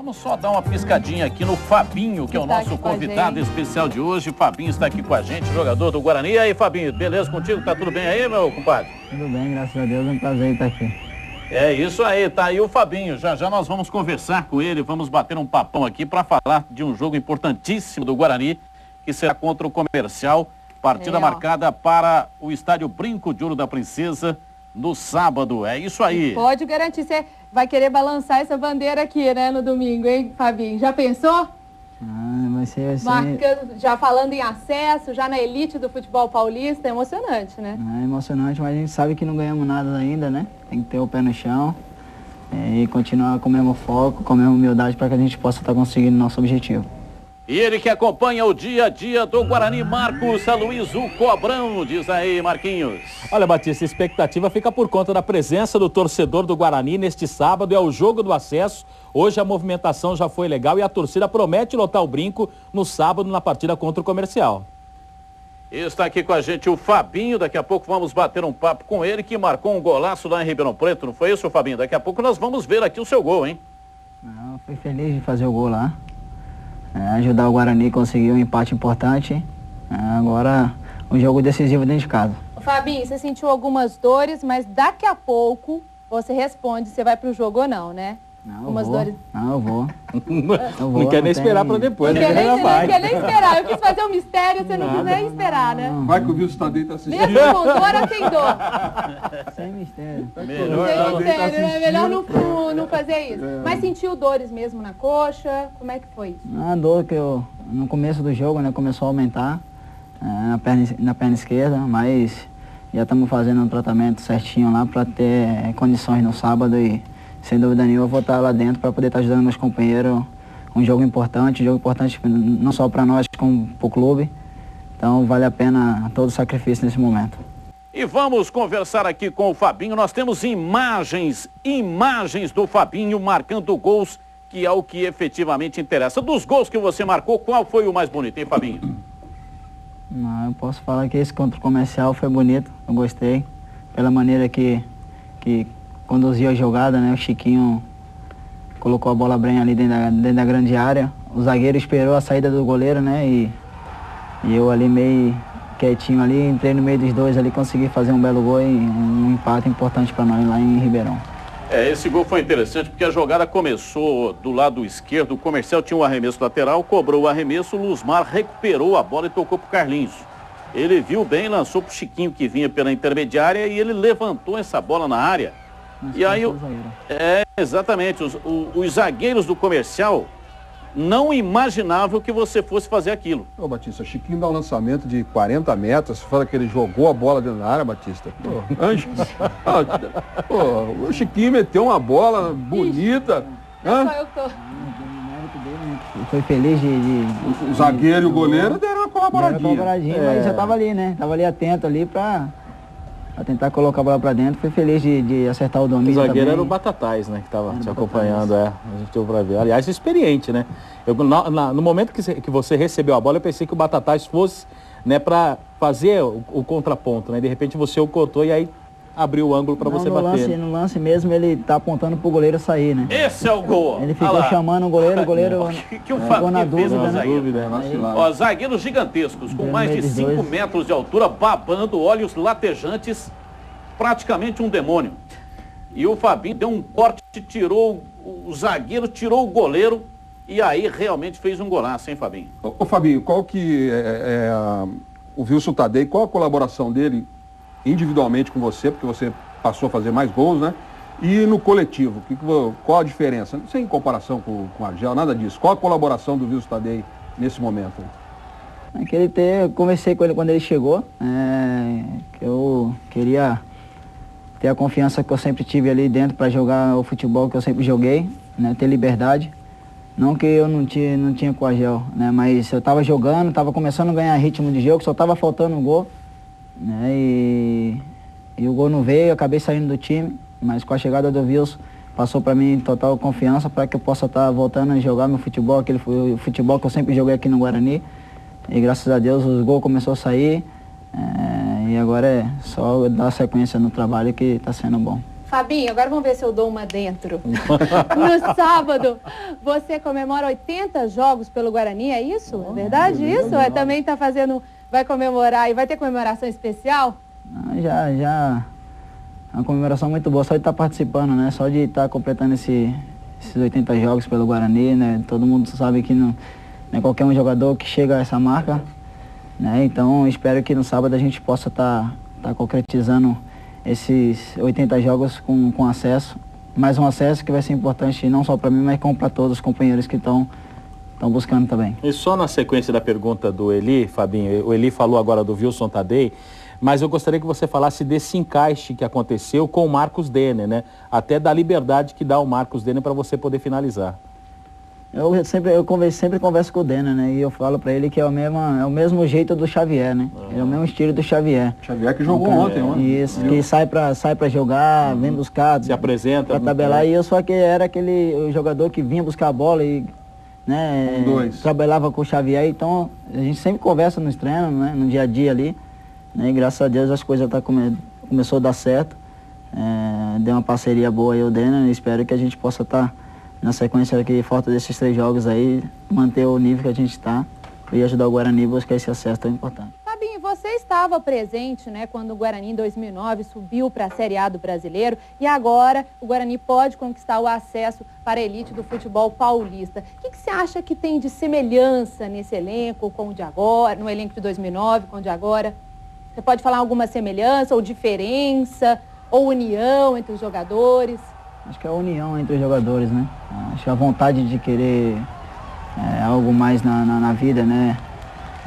Vamos só dar uma piscadinha aqui no Fabinho, que é o nosso convidado especial de hoje. Fabinho está aqui com a gente, jogador do Guarani. E aí, Fabinho, beleza contigo? Tá tudo bem aí, meu compadre? Tudo bem, graças a Deus, é um prazer estar aqui. É isso aí, tá aí o Fabinho. Já já nós vamos conversar com ele, vamos bater um papão aqui para falar de um jogo importantíssimo do Guarani, que será contra o Comercial. Partida marcada para o estádio Brinco de Ouro da Princesa no sábado. É isso aí. Pode garantir, você vai querer balançar essa bandeira aqui, né, no domingo, hein, Fabinho? Já pensou? Vai ser... Marcando, já falando em acesso, já na elite do futebol paulista, é emocionante, né? É emocionante, mas a gente sabe que não ganhamos nada ainda, né? Tem que ter o pé no chão e continuar com o mesmo foco, com a mesma humildade para que a gente possa estar conseguindo o nosso objetivo. E ele que acompanha o dia a dia do Guarani, Marcos Aloysio Cobrão, diz aí, Marquinhos. Olha, Batista, a expectativa fica por conta da presença do torcedor do Guarani neste sábado, é o jogo do acesso. Hoje a movimentação já foi legal e a torcida promete lotar o Brinco no sábado na partida contra o Comercial. Está aqui com a gente o Fabinho, daqui a pouco vamos bater um papo com ele, que marcou um golaço lá em Ribeirão Preto, não foi isso, Fabinho? Daqui a pouco nós vamos ver aqui o seu gol, hein? Eu fui feliz de fazer o gol lá. Ajudar o Guarani a conseguir um empate importante. Agora, um jogo decisivo dentro de casa. Fabinho, você sentiu algumas dores, mas daqui a pouco você responde se vai pro jogo ou não, né? Não, eu vou. Não quer nem esperar para depois, né? Não quer nem esperar. Eu quis fazer um mistério, você não quis nem esperar, né? Vai que o Wilson Tadei tá assistindo. Mesmo com dor ou sem dor? Sem mistério. Sem mistério, né? Melhor não fazer isso. Mas sentiu dores mesmo na coxa? Como é que foi isso? A dor que no começo do jogo, né, começou a aumentar na perna esquerda, mas já estamos fazendo um tratamento certinho lá para ter condições no sábado e sem dúvida nenhuma eu vou estar lá dentro para poder estar ajudando meus companheiros. Um jogo importante não só para nós como para o clube. Então vale a pena todo o sacrifício nesse momento. E vamos conversar aqui com o Fabinho. Nós temos imagens do Fabinho marcando gols, que é o que efetivamente interessa. Dos gols que você marcou, qual foi o mais bonito, hein, Fabinho? Eu posso falar que esse contra o Comercial foi bonito, eu gostei. Pela maneira que conduziu a jogada, né? O Chiquinho colocou a bola bem ali dentro da grande área. O zagueiro esperou a saída do goleiro, né? E eu ali meio quietinho ali, entrei no meio dos dois ali, consegui fazer um belo gol e um empate importante para nós lá em Ribeirão. Esse gol foi interessante porque a jogada começou do lado esquerdo, o Comercial tinha um arremesso lateral, cobrou o arremesso, o Luzmar recuperou a bola e tocou pro Carlinhos. Ele viu bem, lançou pro Chiquinho que vinha pela intermediária e ele levantou essa bola na área. E aí, exatamente, os zagueiros do Comercial não imaginavam que você fosse fazer aquilo. Ô, Batista, o Chiquinho dá um lançamento de 40 metros, você fala que ele jogou a bola dentro da área, Batista. O Chiquinho meteu uma bola bonita. Foi feliz O zagueiro e o goleiro deram uma colaboradinha. Mas já estava ali, né? Estava ali atento ali para tentar colocar a bola para dentro. Fui feliz de acertar o domínio. O zagueiro também. era o Batatais, né? Que estava te acompanhando, A gente deu para ver. Aliás, experiente, né? No momento que você recebeu a bola, eu pensei que o Batatais fosse, né, para fazer o contraponto, né? De repente você o cortou e aí abriu o ângulo para você bater. No lance mesmo, ele tá apontando pro goleiro sair, né? Esse é o gol. Ele ficou chamando o goleiro que o Fabinho fez na dúvida, né? Zagueiros gigantescos, com mais de 5 metros de altura, babando, olhos latejante, praticamente um demônio. E o Fabinho deu um corte, tirou o zagueiro, tirou o goleiro e aí realmente fez um golaço, hein, Fabinho? Ô Fabinho, qual que o Wilson Tadei, qual a colaboração dele individualmente com você, porque você passou a fazer mais gols, né? E no coletivo, qual a diferença? Sem comparação com o Argel, nada disso. Qual a colaboração do Wilson Tadei nesse momento? Eu conversei com ele quando ele chegou, que eu queria ter a confiança que eu sempre tive ali dentro para jogar o futebol que eu sempre joguei, né? Ter liberdade. Não que eu não tinha com o Argel, né? Mas eu estava jogando, estava começando a ganhar ritmo de jogo, só estava faltando um gol. Né? E o gol não veio, eu acabei saindo do time, mas com a chegada do Wilson passou para mim total confiança para que eu possa estar voltando a jogar meu futebol, aquele futebol que eu sempre joguei aqui no Guarani. E graças a Deus os gols começaram a sair e agora é só dar sequência no trabalho que está sendo bom. Fabinho, agora vamos ver se eu dou uma dentro. No sábado, você comemora 80 jogos pelo Guarani, é isso? É verdade isso? Ou também tá fazendo, vai comemorar e vai ter comemoração especial? Já é uma comemoração muito boa, só de estar participando, né? Só de estar completando esses 80 jogos pelo Guarani, né? Todo mundo sabe que não é qualquer um jogador que chega a essa marca, né? Então, espero que no sábado a gente possa estar concretizando esses 80 jogos com acesso. Mais um acesso que vai ser importante não só para mim, mas como para todos os companheiros que estão buscando também. E só na sequência da pergunta do Eli, Fabinho, o Eli falou agora do Wilson Tadei, mas eu gostaria que você falasse desse encaixe que aconteceu com o Marcos Denner, né? Até da liberdade que dá o Marcos Denner para você poder finalizar. Eu sempre converso com o Denner, né? E eu falo pra ele que é o mesmo jeito do Xavier, né? É o mesmo estilo do Xavier. Xavier que jogou ontem, né? Isso, que sai pra jogar, vem buscar. Se apresenta. Pra tabelar. E eu só que era o jogador que vinha buscar a bola e, né? Trabalhava com o Xavier. Então, a gente sempre conversa nos treinos, né? No dia a dia ali. Né? E graças a Deus as coisas começou a dar certo. Deu uma parceria boa aí o Denner. E espero que a gente possa estar na sequência que falta desses 3 jogos aí, manter o nível que a gente está e ajudar o Guarani a buscar esse acesso tão importante. Fabinho, você estava presente, né, quando o Guarani em 2009 subiu para a Série A do Brasileiro e agora o Guarani pode conquistar o acesso para a elite do futebol paulista. O que você acha que tem de semelhança nesse elenco com o de agora, no elenco de 2009 com o de agora? Você pode falar alguma semelhança ou diferença ou união entre os jogadores? Acho que é a união entre os jogadores, né? Acho que a vontade de querer algo mais na vida, né?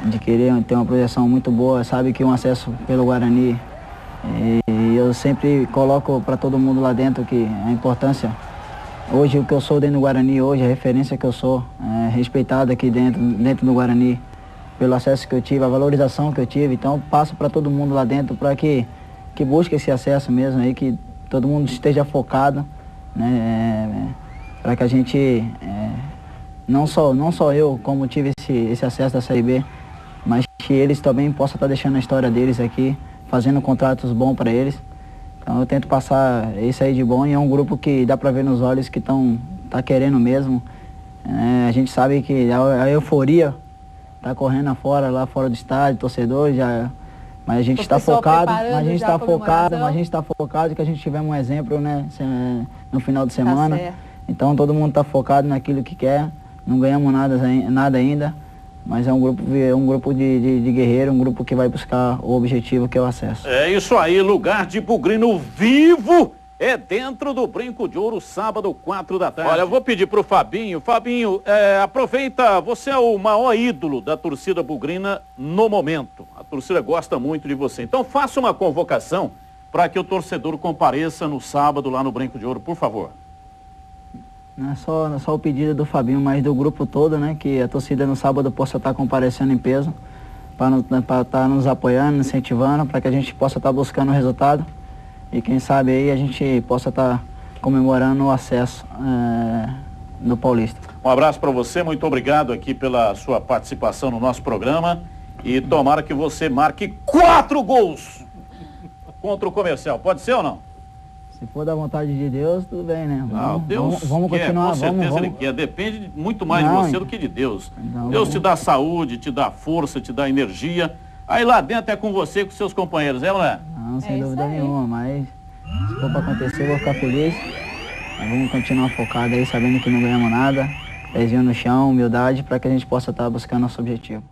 De querer ter uma projeção muito boa, sabe que um acesso pelo Guarani. E eu sempre coloco para todo mundo lá dentro que a importância, hoje o que eu sou dentro do Guarani, hoje a referência que eu sou, respeitado aqui dentro do Guarani, pelo acesso que eu tive, a valorização que eu tive. Então passo para todo mundo lá dentro para que busque esse acesso mesmo aí, que todo mundo esteja focado. Né, para que a gente, não só eu, como tive esse acesso da Série B, mas que eles também possam estar deixando a história deles aqui, fazendo contratos bons para eles. Então eu tento passar isso aí de bom e é um grupo que dá para ver nos olhos que tá querendo mesmo. A gente sabe que a euforia tá correndo lá fora do estádio, torcedor mas a gente está focado, que a gente tiver um exemplo, né, no final de semana. Tá, então todo mundo está focado naquilo que quer, não ganhamos nada ainda, mas é um grupo de guerreiros, um grupo que vai buscar o objetivo que é o acesso. É isso aí, lugar de bugrino vivo é dentro do Brinco de Ouro, sábado, 4 da tarde. Olha, eu vou pedir pro Fabinho. Fabinho, aproveita, você é o maior ídolo da torcida bugrina no momento. A torcida gosta muito de você. Então faça uma convocação para que o torcedor compareça no sábado lá no Brinco de Ouro, por favor. Não é só o pedido do Fabinho, mas do grupo todo, né? Que a torcida no sábado possa estar comparecendo em peso, para estar nos apoiando, incentivando, para que a gente possa estar buscando o resultado. E quem sabe aí a gente possa estar comemorando o acesso no Paulista. Um abraço para você, muito obrigado aqui pela sua participação no nosso programa. E tomara que você marque 4 gols contra o Comercial. Pode ser ou não? Se for da vontade de Deus, tudo bem, né? Vamos continuar. Com certeza ele quer. Depende muito mais de você do que de Deus. Deus te dá saúde, te dá força, te dá energia. Aí lá dentro é com você e com seus companheiros, é, mulher? Não, sem dúvida nenhuma, mas se for para acontecer, eu vou ficar feliz. Mas vamos continuar focado aí, sabendo que não ganhamos nada. Pezinho no chão, humildade, para que a gente possa estar buscando nosso objetivo.